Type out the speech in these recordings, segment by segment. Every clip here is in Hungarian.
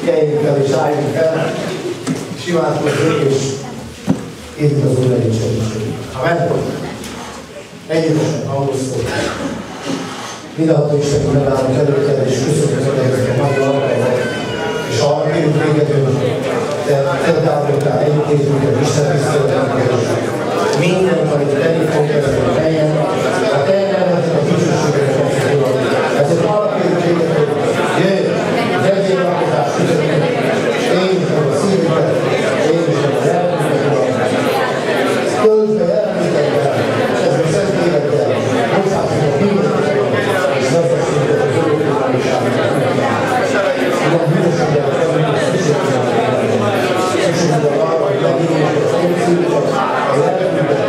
Keljünk fel és álljunk fel, és imádkozzunk, és kérjük az Úr együtt segítségét. Amen. Együttesen hangoztunk. Mindenható Istenünk megállunk előtted, és köszönjük a mai alkalmat. És arra kérjük téged, hogy te távoltál együttézünket, Isten tiszteletünket, és mindent, amit tenni fog ezen a helyen, a te nevedben a dicsőségre kapcsolatban. Ezért arra kérjük téged, hogy jöjj, legyél lakotás közöttünk, én is a szívünket, én is a lelkünket, töltsd be jelenlétedben, és ezzel szent élettel, hozzászunk a bűnöket, és vezetszünket a körülbelülésában. Ilyen bűnösséggel kerülünk, szükségünk arra, hogy legényünk az én szívünket, a lelkünket,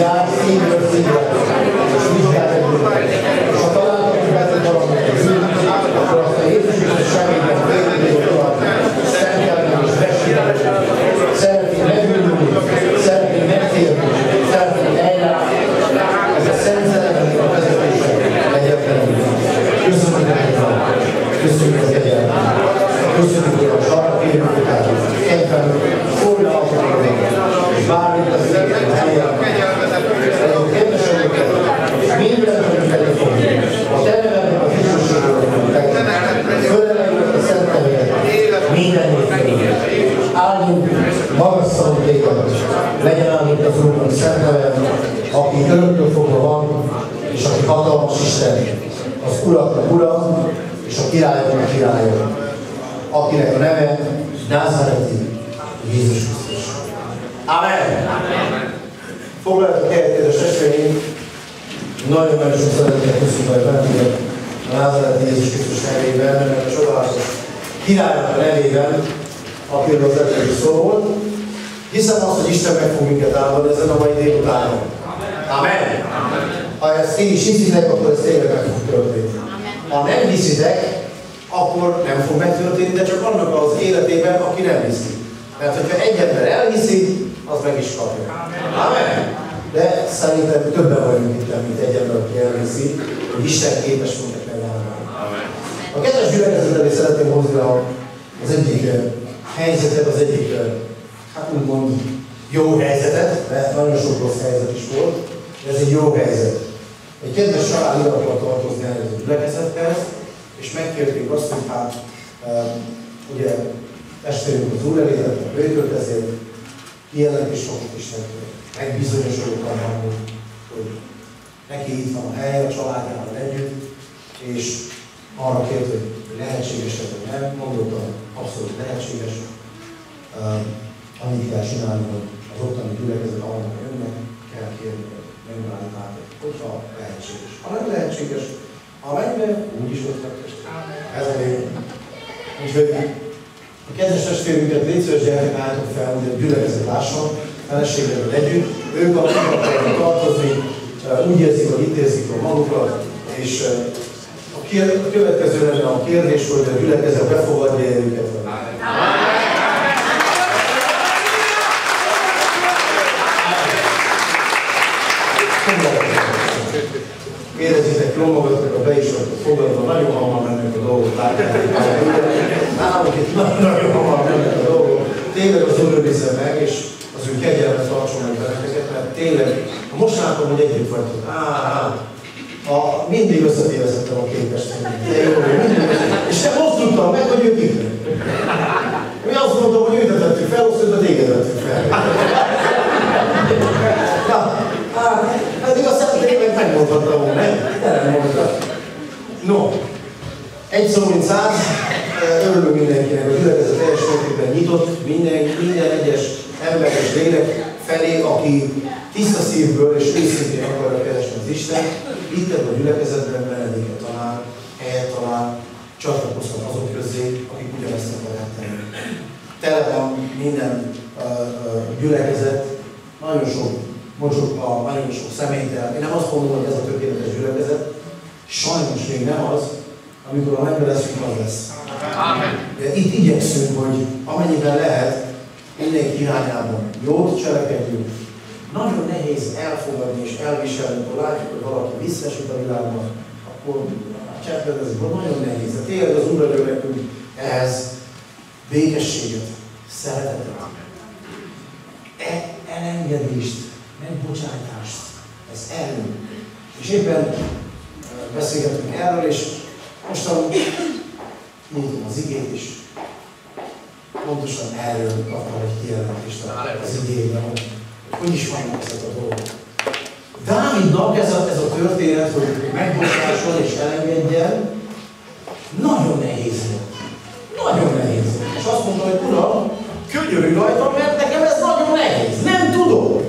jár szívről szívre, és vizsgáld egyébként. És ha találkozunk ezzel valamit az űrűt, akkor azt a Jézus Krisztus semmiben végigél tovább, szentelni és besírálni, szeretnénk megülni, szeretnénk megtérni, szeretnénk eljárni. Ez a szent szeretnénk a vezetése egyetlenül. Köszönjük egyetlen, köszönjük az egyetlen, köszönjük a sarra kérjük után, egyben forja alkotóra végül, és bármint az éget a helyen, minden, amit pedig fogjuk. A te nevednek a dicsőségről fogjuk tegni. Föleleljük a szent nevedet. Minden évben. Áldjunk, magasszalunk téged. Legyen áldott az Úrnak szent neved, aki öröktől fogva van, és aki hatalmas Isten, az Uraknak Ura, és a királyoknak királya, akinek a neve Názáreti Jézus Krisztus. Amen! Foglaljatok helyet, kedves testvéreim! Nagyon sok szeretnék köszönni bennünket a Názáreti Jézus Krisztus nevében, mert a csodálatos királynak a nevében, akiről az előbb szó volt. Hiszem azt, hogy Isten meg fog minket áldani ezen a mai délutánon. Amen! Ha ezt ti is hiszitek, akkor ez tényleg meg fog történni. Ha nem hiszitek, akkor nem fog megtörténni, de csak annak az életében, aki nem hiszi. Mert hogyha egy ember elhiszi, az meg is kapja. Amen! De szerintem többen vagyunk itt, mint egy ember, aki elhiszi, hogy Isten képes minket megállni. A kedves gyülekezetet szeretném hozni az egyik helyzetet, az egyik, hát úgymond jó helyzetet, mert nagyon sok rossz helyzet is volt, de ez egy jó helyzet. Egy kedves család ide akar tartozni ehhez a gyülekezethez, és megkértünk azt, hogy hát ugye testvérünk az Úr elé tettek bőtölt, ezért kijelentés fogok Istentől. Megbizonyosodott abban, hogy neki itt van a hely, a családjával együtt, és arra kért, hogy lehetséges, hogy nem, mondottam, abszolút lehetséges. Annyit kell csinálni, hogy az ottani gyülekezet, ahol jönnek, kell kérni, hogy megválták, hogyha lehetséges. Ha nem lehetséges, ha mennyire, úgyis ott vagyok. Ez a lényeg. Úgyhogy a kedves testvérünket légy szíves, gyertek álltok fel, hogy a gyülekezet lásson, feleségekkel együtt. Ők akarnak tartozni, úgy érzik, hogy itt érzik a magukat, és a következő lenne a kérdés, hogy a gyülekezet befogadja őket. Érezzétek jól magatokat, be is vagytok fogadva, nagyon hamar mennek a dolgok, látjátok. Nálunk itt nagyon hamar mennek a dolgok. Tényleg az Úr őrizze meg, és az ő kegyelmet tartson meg benneteket, mert tényleg, ha most látom, hogy együtt vagytok, mindig összetévezettem a két testvéreket. És te most tudtam meg, hogy ők itt. Mi azt mondtam, hogy őt vettük fel, azt mondta, téged vettük fel. Eddig azt tényleg megmondhattam volna, nem? De nem mondtam. No, egy szó, mint száz, örülünk mindenkinek, a gyülekezet teljes mértékben nyitott minden egyes ember és lélek felé, aki tiszta szívből és őszintén akarja keresni az Isten, itt ebben a gyülekezetben menedéket talál, helyet talál, csatlakozhat azok közé, akik ugyanezt akarják tenni. Tele van minden gyülekezet, nagyon sok mocsokkal, nagyon sok személytel. Én nem azt mondom, hogy ez a tökéletes gyülekezet, sajnos még nem az, amikor a mennybe leszünk, az lesz. De itt igyekszünk, hogy amennyiben lehet, mindenki irányában jót cselekedjünk. Nagyon nehéz elfogadni és elviselni, amikor látjuk, hogy valaki visszaesik a világban, akkor csetvedezik, nagyon nehéz. De tényleg az Úr adja nekünk ehhez békességet, szeretetet, elengedést, megbocsájtást, ez erő. És éppen beszélgetünk erről, és mostan mondom az igét is. Pontosan erről kaptam egy kijelentést az igényben, hogy is vannak ezek a dolgok. Dávidnak ez a történet, hogy megbocsásson és elengedjen, nagyon nehéz volt. Nagyon nehéz volt. És azt mondta, hogy Uram, könyörülj rajtam, mert nekem ez nagyon nehéz. Nem tudom.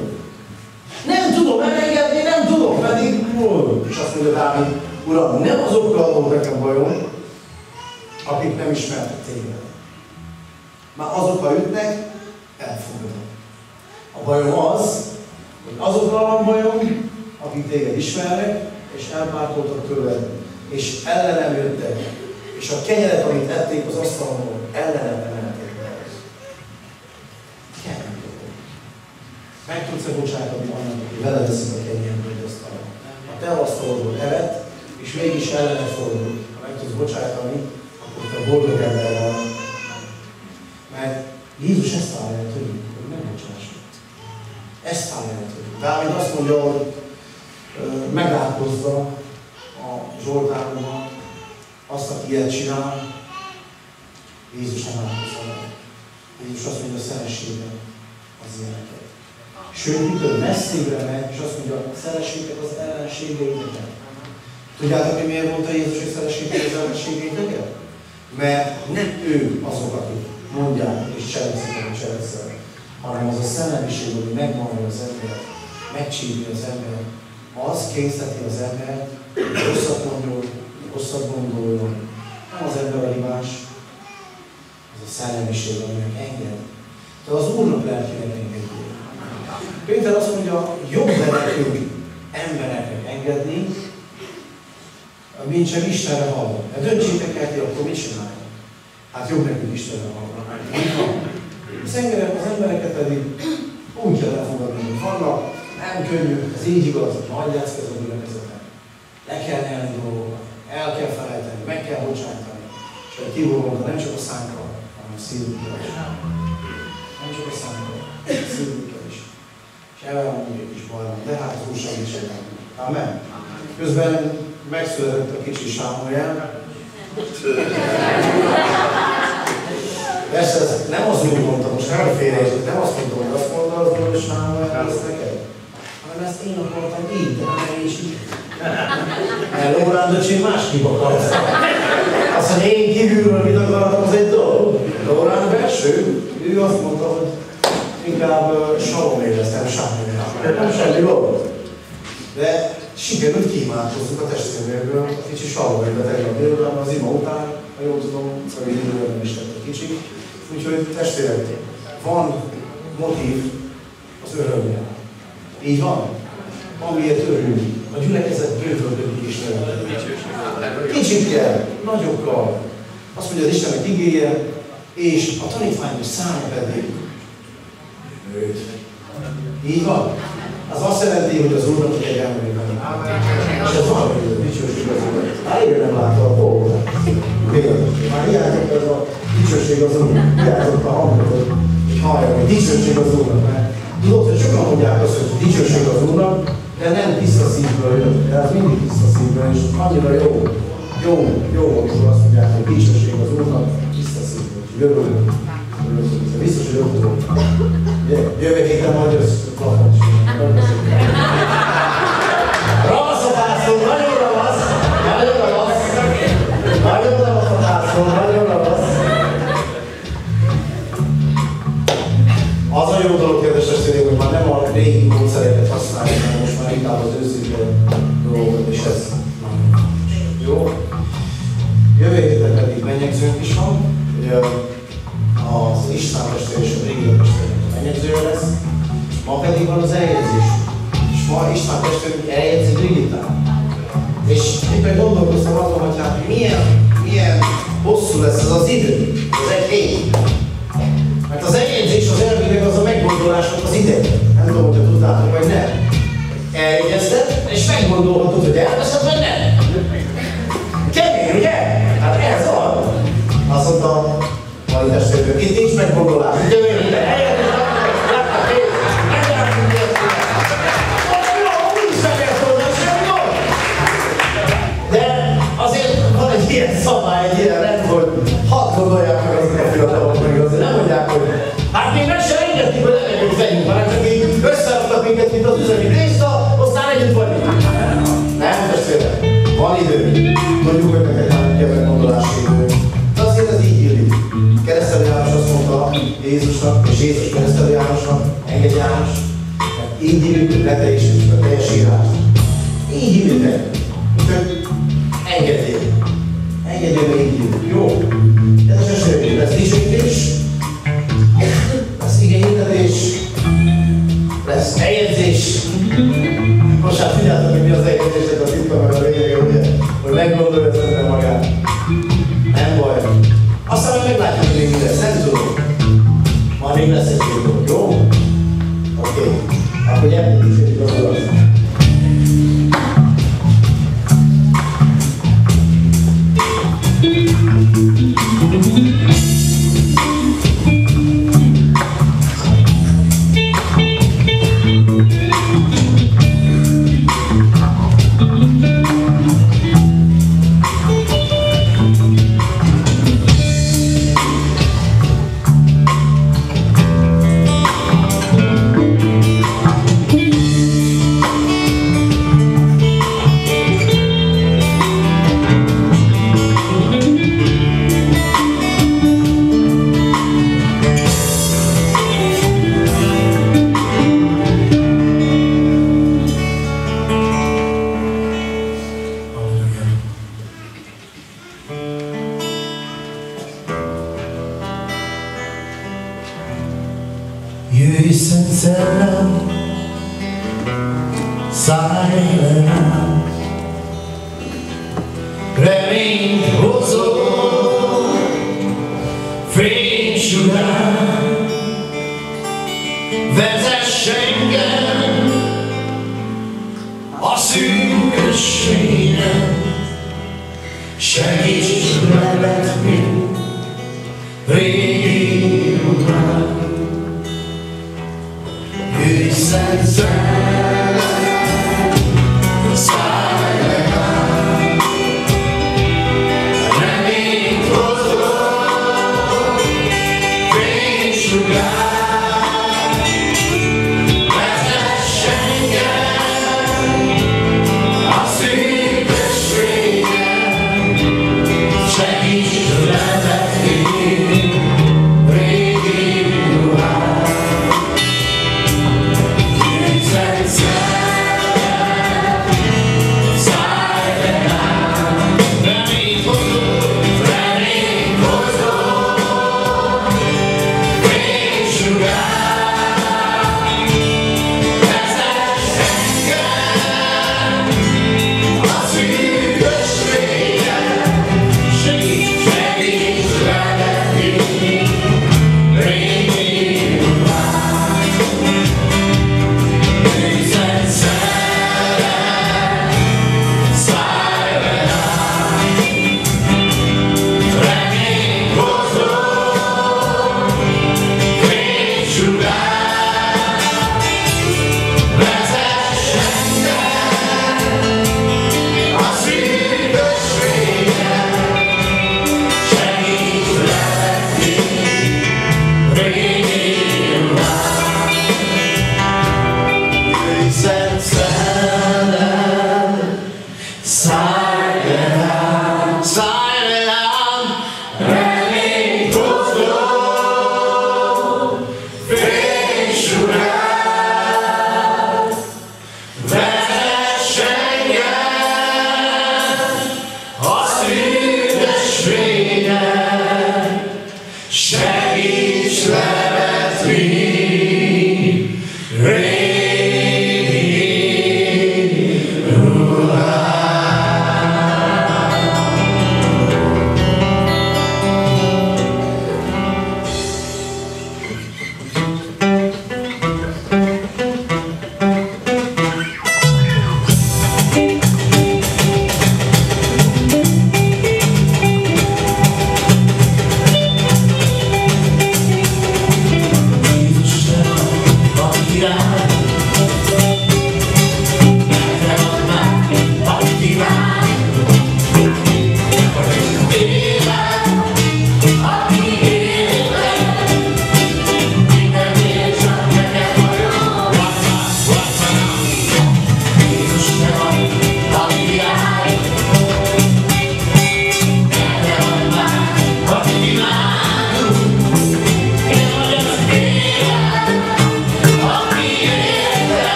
Nem tudom elengedni, nem tudom, pedig és azt mondja Dávid, Uram, nem azokkal volt nekem bajom, akik nem ismertek téged. Már azokkal ütnek, elfogadom. A bajom az, hogy azokkal van bajom, akik téged ismernek, és elpártoltak tőled, és ellenem jöttek, és a kenyeret, amit ették az asztalon, ellenem emelték meg. Kenyeret. Meg tudsz-e bocsájtani annak, hogy veled eszik a kenyeret, vagy asztalon? A te asztalodból evett, és mégis ellene fordul. Ha meg tudsz bocsájtani, akkor te boldog ember van. Mert Jézus ezt állja tőlünk, hogy megbocsássuk. Ezt állja tőlünk. Dávid azt mondja, hogy meglátkozza a Zsoltárban azt, aki ilyet csinál, Jézus nem látkozza meg. Jézus azt mondja, szeressétek az ilyeneket. Sőt, mikor messzébbre megy, és azt mondja, szeressétek az ellenségeiteket. Tudjátok, hogy miért mondta Jézus, hogy szeressétek az ellenségeiteket? Mert nem ők azok, akik mondják és cselekszik, amit cselekszel, hanem az a szellemiség, ami megmarja az ember, megcsípni az ember, az kényszeríti az ember, hogy rosszat gondoljon. Nem az ember a hibás, az a szellemiség, aminek enged. De az Úrnak lelkének engedni. Péter azt mondja, jobb nekünk embereknek engedni, mint sem Istenre hallani. Ha döntsétek el, ti akkor mit csinálják? Hát jobb nekünk Istenre hallani. Az embereket pedig úgy kell elfogadni, hogy vannak, nem könnyű, ez így igaz, nagy lesz ez a gyülekezetnek. Le kell nyelni dolgokat, el kell felejteni, meg kell bocsájtani. És hogy kiborulunk, nem csak a szánkkal, hanem a szívünkkel is. Nem csak a szánkkal, a szívünkkel is. És elmondjuk egy kis bajban, de hát az Úr segítsen. Amen. Közben megszületett a kicsi Sámuel. Persze ez nem az úgy mondta, most nem félreértett, nem azt mondtam, hogy azt mondta az Úr, hogy Sámuel, ezt neked. Hanem ezt én akartam így, de nem is így. Mert Lórán döcsém másképp akart. Azt mondja, én kívülről mit akartam, az egy dolog. Lórán belső, ő azt mondta, hogy inkább Salom éreztem, Sámuel. Nem semmi dolog. De sikerült kiimádkozzuk a testvérről, a kicsi Salomérbe tegnap délután, az ima után, ha jól tudom, szóval én időben is tett a kicsi. Úgyhogy testvérek, van motív az örömre. Így van? Amiért örülünk. A gyülekezet bővölködik Istenre. Kicsit kell, nagyokkal. Azt mondja az Istennek igéje, és a tanítványok száma pedig nőtt. Így van? Az azt jelenti, hogy az Úrnak egy emberi van. És ez van, hogy dicsőség az Úr. Már éve nem látta a dolgot. Már hiányzott ez a dicsőség az Úr. Hiányzott a hangot, hogy hallja, hogy dicsőség az Úrnak. Mert tudod, hogy sokan mondják azt, hogy dicsőség az Úrnak, de nem tiszta szívből jön. De az mindig tiszta szívből, és annyira jó, amikor azt mondják, hogy dicsőség az Úrnak, tiszta szívből. Jövőből. Biztos, hogy jobb volt. Jövő héten majd jössz, klapot csinálni. Ravasz a tászol, nagyon ravasz! Nagyon ravasz! Nagyon ravasz a tászol, nagyon ravasz! Az a jó dolog, kedves testvérek, hogy már nem a régi módszereket használjuk, hanem most már inkább az őszinte dolgokat, és ez jó. Jövő héten pedig mennyegzőnk is van. Az István testvér és a Brigitta testvérnek a mennyegzője lesz. Ma pedig van az eljegyzés. És ma István testvérünk eljegyzi Brigittát. És éppen gondolkoztam azon, hogy hát milyen hosszú lesz ez az idő. Ez egy hét. Mert az eljegyzés az elvileg az a meggondolásnak az ideje. Nem tudom, hogyha tudtátok, vagy nem. Eljegyezted, és meggondolhatod, hogy elveszed, vagy nem. ilyen szabály, egy ilyen rend, hogy hadd gondolják meg azok a fiatalok meg azért, nem mondják, hogy hát még meg sem engedtük, hogy elmegyünk fegyünk, hanem csak így összeraktak minket, mint az üzemi részta, aztán együtt vagyunk. Nem, testvérem, van idő. Tudjuk, hogy neked már ugye meggondolási idő. De azért ez így illik. Keresztelő János azt mondta Jézusnak, és Jézus Keresztelő Jánosnak, engedj János, mert így illik, hogy leteljesítsük a teljes írást. Így illik meg. Úgyhogy engedjél. Engedjél, mert így illik. Jó? Ez az esély, lesz dicsőítés, lesz igénylődés, lesz eljegyzés. Most hát figyeltem, hogy mi az eljegyzésnek a titka, meg a lényege, ugye, hogy meggondolja az ember magát. Nem baj. Aztán meg meglátjuk, hogy még mi lesz, nem tudom. Majd még lesz egy dolog, jó? Oké. Akkor gyertek dicsőjük az Urat. Jöjj, Szent Szellem, szállj le rám, reményt hozó fénysugár, vezess engem a szűkösségen, segíts levetni régi ruhát. Jöjj, Szent Szellem, szállj le rám, reményt hozó fénysugár, vezess engem a szűkösségen, segíts levetni régi ruhát. Segíts levetni régi ruhát.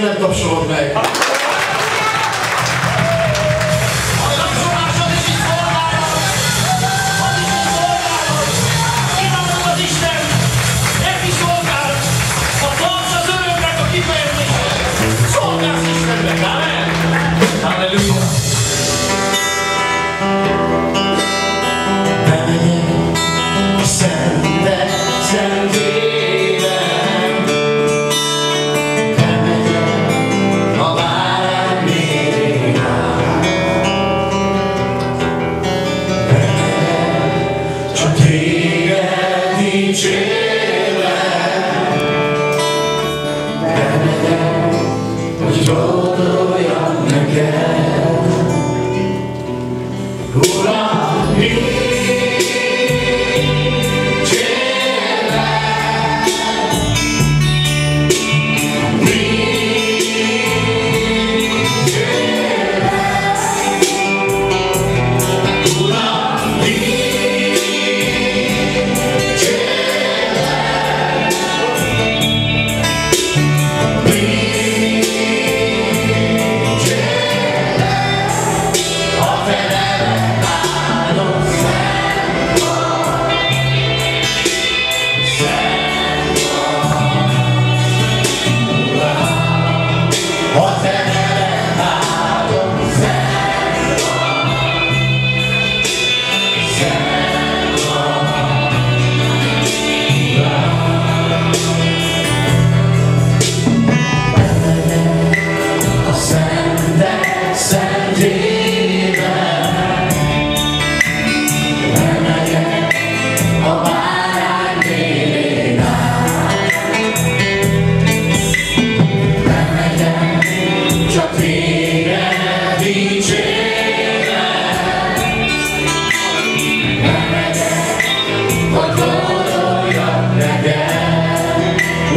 miért nem tapsolod meg?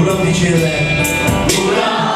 Uram, dicsérlek! Uram,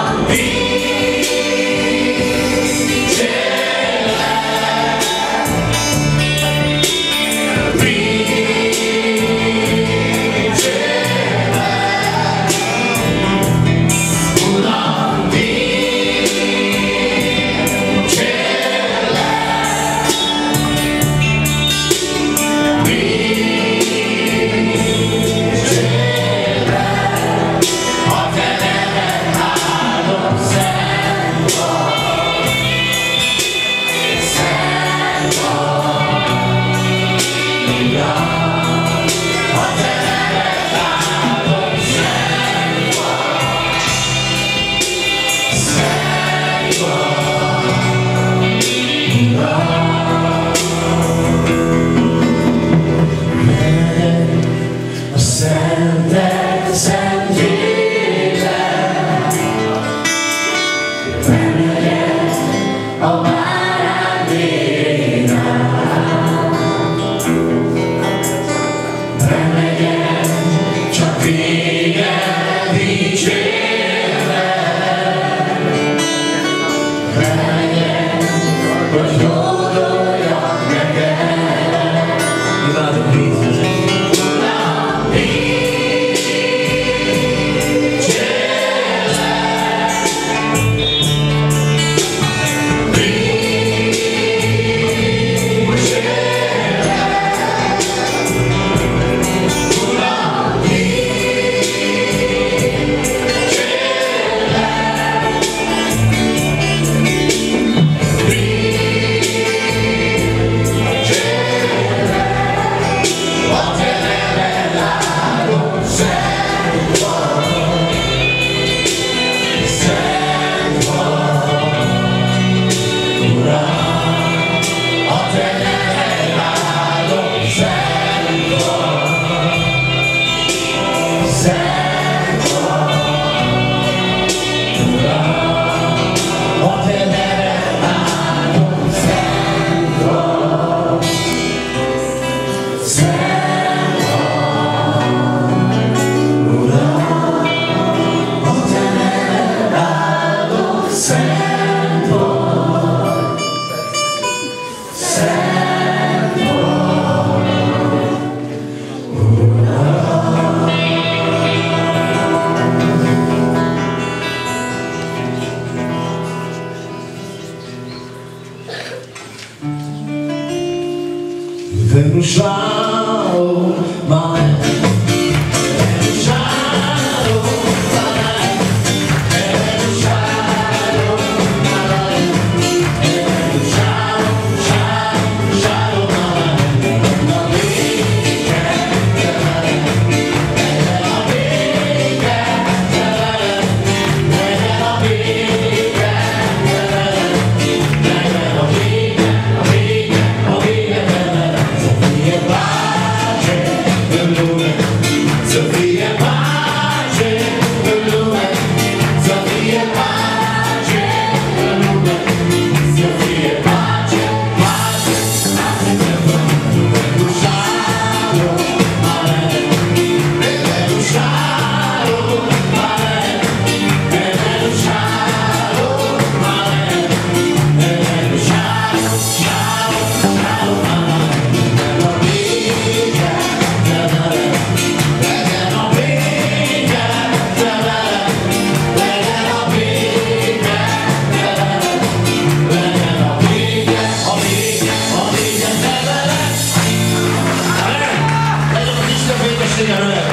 segítségem veled.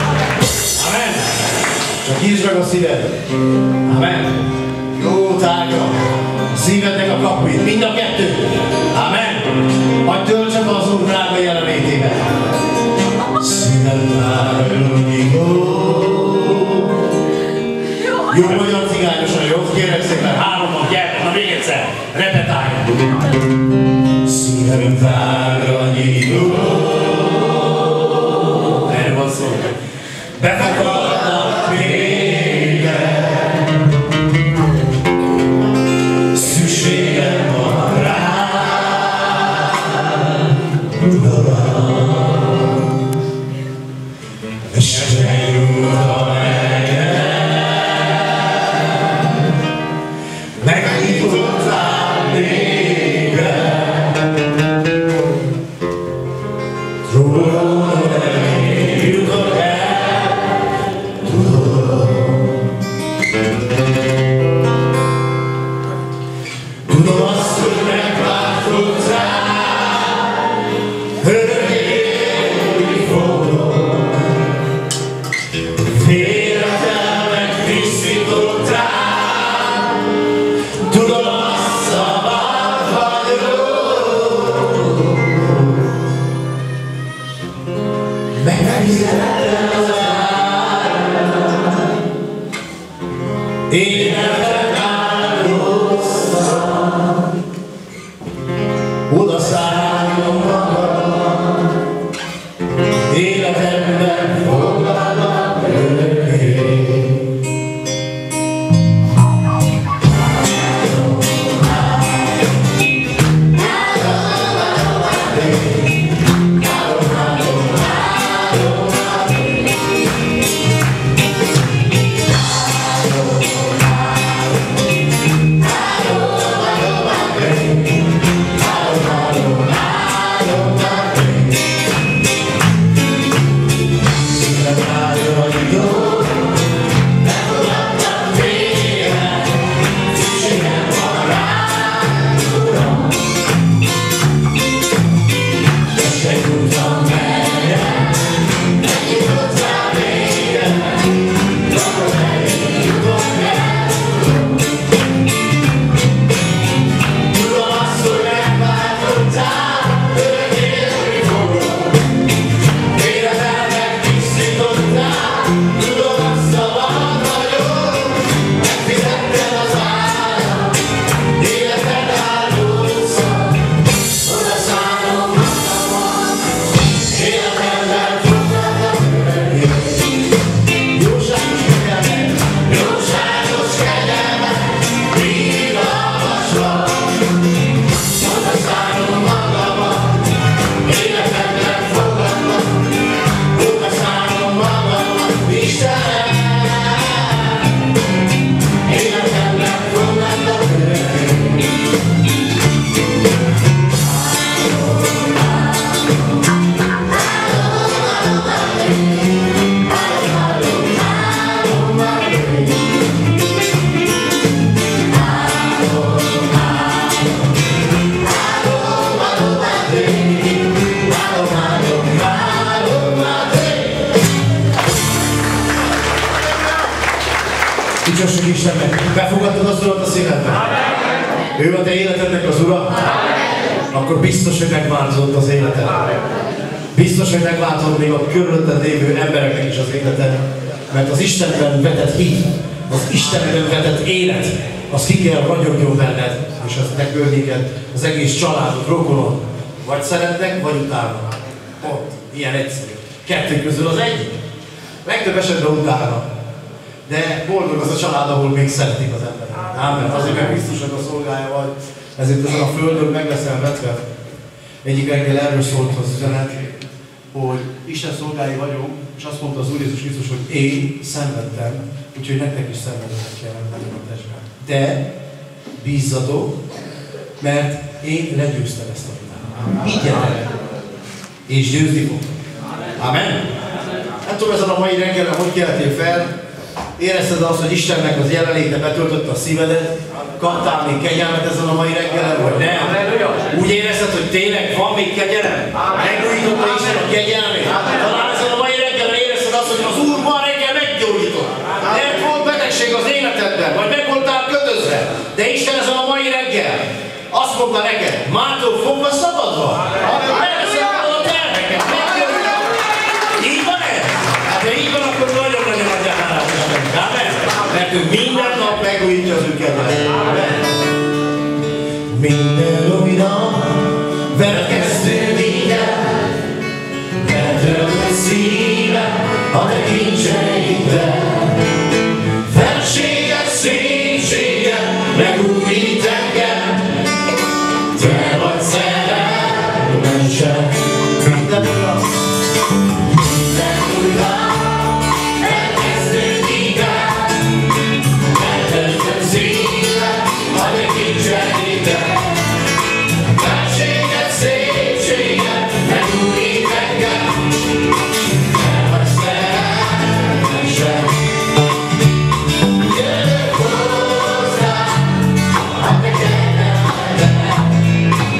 Amen. Csak nyisd meg a szíved. Amen. Jó tárgya. A szívednek a kapuit. Mind a kettő. Amen. Hadd töltsem az Úr drága jelenlétébe. Szíved várjuk. Jó magyar cigányosan, jó? Kérlek szépen, háromban, gyertek, na még egyszer. Repetálj. Szívem várra nyitó. Erre van szó. Befogadnak téged. Szükségem van rád. Este jut a helyed. Megnyitottál téged. Trónod elé jutok el. Tudom azt, hogy megváltottál. Örökké fogok. Félretelmet tisztítottál. Tudom azt, szabad vagyok. Megfizettem az árat. Életem áldoztam. Oda szállom magam. Életemben fogadlak örökké. Dicsőség Istennek! Befogadtad az Urat a szívedben? Ő a te életednek az Ura? Akkor biztos, hogy megváltozott az életed. Biztos, hogy megváltozott még a körülötted lévő embereknek is az életed. Mert az Istenben vetett hit, az Istenben vetett élet, az ki kell ragyogjon benned, és az megőrnéked, az egész családod, rokonod. Vagy szeretnek, vagy utálnak. Pont. Ilyen egyszerű. Kettő közül az egyik. Legtöbb esetben utálnak. De boldog az a család, ahol még szeretik az emberek. Ámen. Azért, mert Krisztusnak a szolgája vagy, ezért ezen a földön meg leszel vetve. Egyik reggel erről szólt az üzenet, hogy Isten szolgái vagyunk, és azt mondta az Úr Jézus Krisztus, hogy én szenvedtem, úgyhogy nektek is szenvedetnek kell lenni a testben. De bízzatok, mert én legyőztem ezt a világot. Higgyetek! És győzni fog. Amen. Nem tudom, ezen a mai reggelen hogy keltél fel, érezted azt, hogy Istennek az jelenléte betöltötte a szívedet, kaptál még kegyelmet ezen a mai reggelen, vagy nem? Úgy érezted, hogy tényleg van még kegyelem? Megújította Isten a kegyelmét? Talán ezen a mai reggelen érezted, hogy az Úr ma reggel meggyógyított. Lehet volt betegség az életedben, vagy meg voltál kötözve. De Isten ezen a mai reggel azt mondta neked, mától fogva szabadva. Megveszed a terheket, meggyógyított. Így van ez? Hát ha így van, akkor nagyon nagyon adja hálát Istennek. Amen? Mert ő minden nap megújítja az ő kedvet. Minden új nap veled kezdődik el, betöltött szívem a te kincseiddel. Felséget, szépséget megújít engem, te vagy szerelmesem. Minden új nap veled kezdődik el, betöltött szívem a te kincseiddel. Felséget, szépséget megújít engem, te vagy szerelmesem. Jövök hozzá a te kegyelmedben,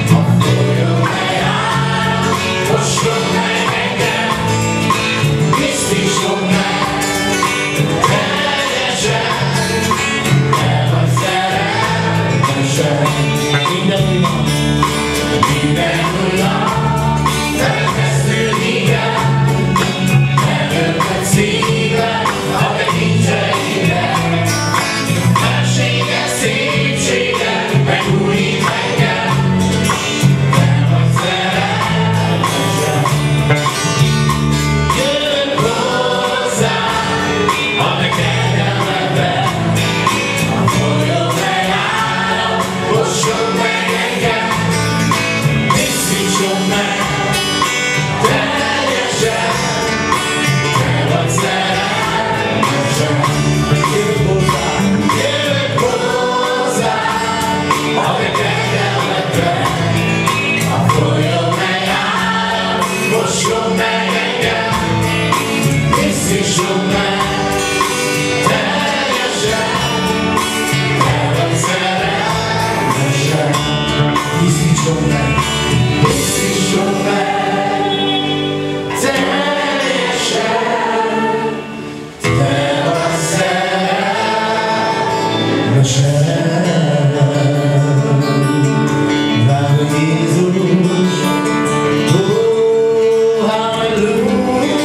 a folyó melyen mosson meg engem, tisztítson meg teljesen, te vagy szerelmesem. Minden új nap, minden új nap, veled kezdődik el, betöltött szívem a te kincseiddel. Felséget, szépséget megújít engem, te vagy szerelmesem. Jövök hozzá a te kegyelmedben, a folyó melyen mosson meg engem, tisztítson meg teljesen, te vagy szerelmesem. Jövök hozzá a te kegyelmedben, a folyó melyen mosson meg engem, tisztítson meg teljesen, te vagy szerelmesem. Tisztítson meg, tisztítson meg teljesen, te vagy szerelmesem. Drága Jézus, oh, halleluja,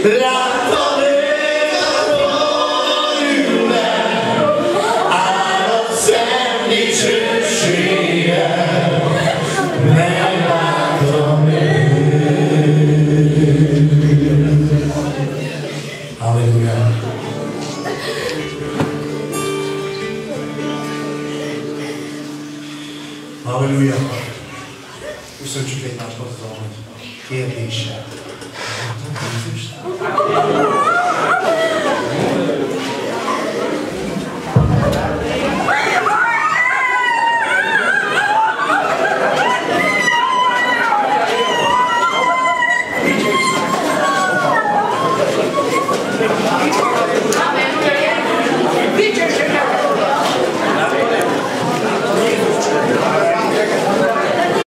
La